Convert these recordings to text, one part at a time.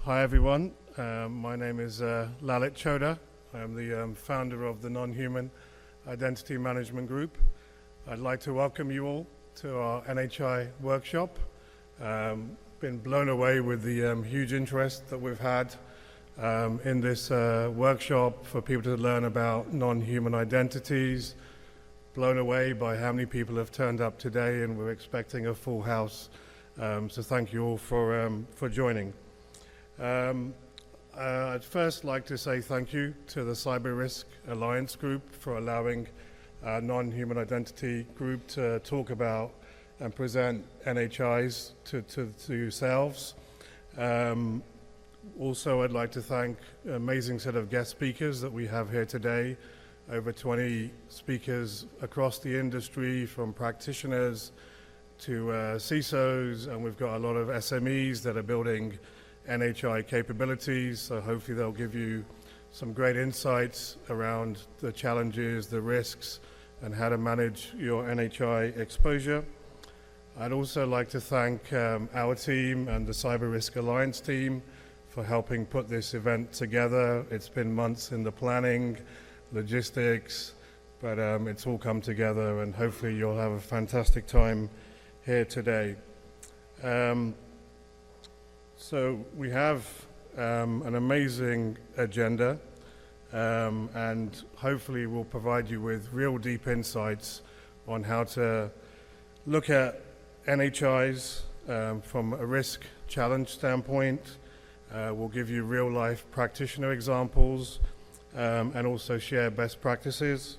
Hi everyone, my name is Lalit Choda. I am the founder of the Non-Human Identity Management Group. I'd like to welcome you all to our NHI workshop. Been blown away with the huge interest that we've had in this workshop for people to learn about non-human identities. Blown away by how many people have turned up today, and we're expecting a full house. So thank you all for joining. I'd first like to say thank you to the Cyber Risk Alliance Group for allowing our non-human identity group to talk about and present NHIs to yourselves. Also, I'd like to thank an amazing set of guest speakers that we have here today. Over 20 speakers across the industry, from practitioners to CISOs, and we've got a lot of SMEs that are building NHI capabilities, so hopefully they'll give you some great insights around the challenges, the risks, and how to manage your NHI exposure. I'd also like to thank our team and the Cyber Risk Alliance team for helping put this event together. It's been months in the planning, logistics, but it's all come together, and hopefully you'll have a fantastic time here today. So we have an amazing agenda, and hopefully we'll provide you with real deep insights on how to look at NHIs from a risk challenge standpoint. We'll give you real life practitioner examples and also share best practices.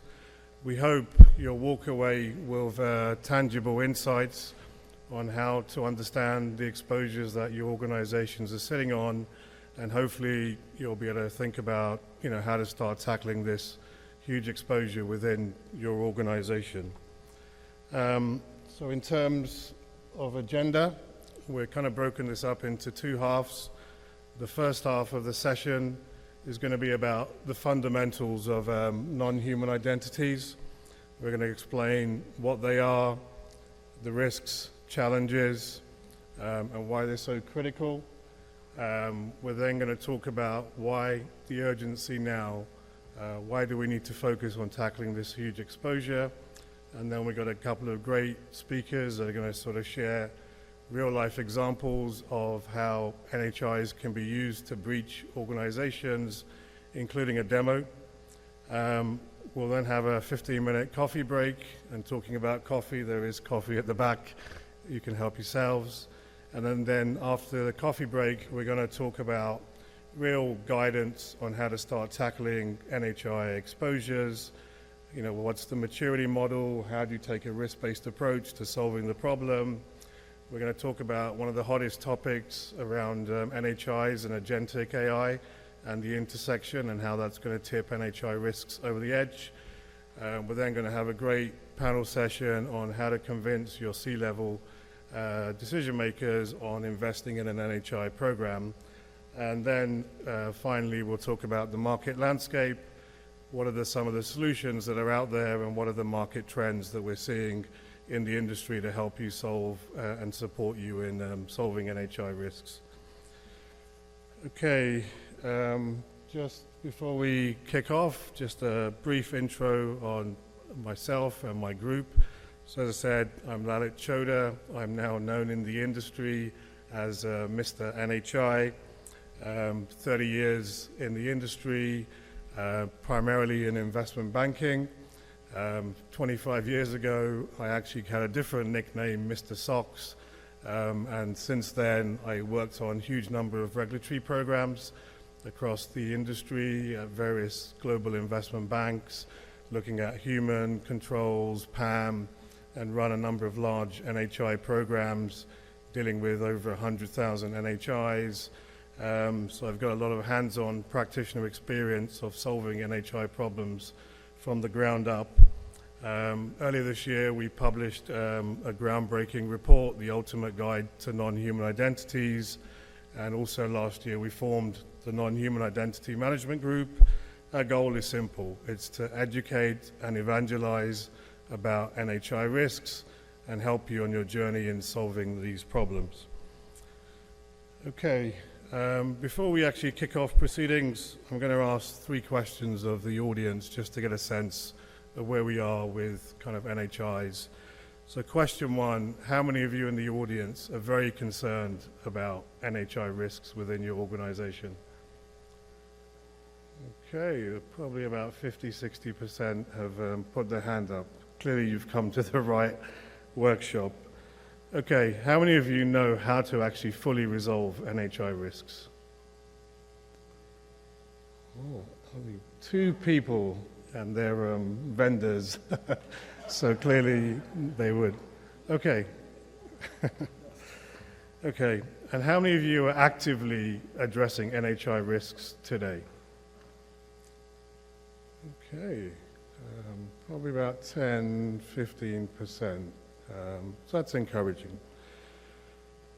We hope you'll walk away with tangible insights on how to understand the exposures that your organizations are sitting on, and hopefully you'll be able to think about, how to start tackling this huge exposure within your organization. So in terms of agenda, we're kind of broken this up into two halves. The first half of the session is going to be about the fundamentals of non-human identities. We're going to explain what they are, the risks, challenges, and why they're so critical. We're then going to talk about why the urgency now, why do we need to focus on tackling this huge exposure, and then we've got a couple of great speakers that are going to sort of share real-life examples of how NHIs can be used to breach organizations, including a demo. We'll then have a 15-minute coffee break, and talking about coffee, there is coffee at the back. You can help yourselves. And then after the coffee break, we're going to talk about real guidance on how to start tackling NHI exposures. What's the maturity model? How do you take a risk-based approach to solving the problem? We're going to talk about one of the hottest topics around NHIs and Agentic AI and the intersection and how that's going to tip NHI risks over the edge. We're then going to have a great panel session on how to convince your C-level decision makers on investing in an NHI program. And then finally, we'll talk about the market landscape. What are some of the solutions that are out there, and what are the market trends that we're seeing in the industry to help you solve and support you in solving NHI risks. Okay, just before we kick off, just a brief intro on myself and my group. So as I said, I'm Lalit Choda. I'm now known in the industry as Mr. NHI. 30 years in the industry, primarily in investment banking. 25 years ago, I actually had a different nickname, Mr. Socks, and since then I worked on a huge number of regulatory programs across the industry at various global investment banks, looking at human controls, PAM, and run a number of large NHI programs dealing with over 100,000 NHIs. So I've got a lot of hands-on practitioner experience of solving NHI problems from the ground up. Earlier this year, we published a groundbreaking report, The Ultimate Guide to Non-Human Identities, and also last year we formed the Non-Human Identity Management Group. Our goal is simple. It's to educate and evangelize about NHI risks and help you on your journey in solving these problems. Okay, Before we actually kick off proceedings, I'm going to ask 3 questions of the audience just to get a sense of where we are with kind of NHIs. So question 1, how many of you in the audience are very concerned about NHI risks within your organization? Okay, probably about 50-60% have put their hand up. Clearly you've come to the right workshop. Okay, how many of you know how to actually fully resolve NHI risks? Oh, only 2 people, and they're vendors, so clearly they would. Okay. Okay, and how many of you are actively addressing NHI risks today? Okay, probably about 10-15%. So that's encouraging.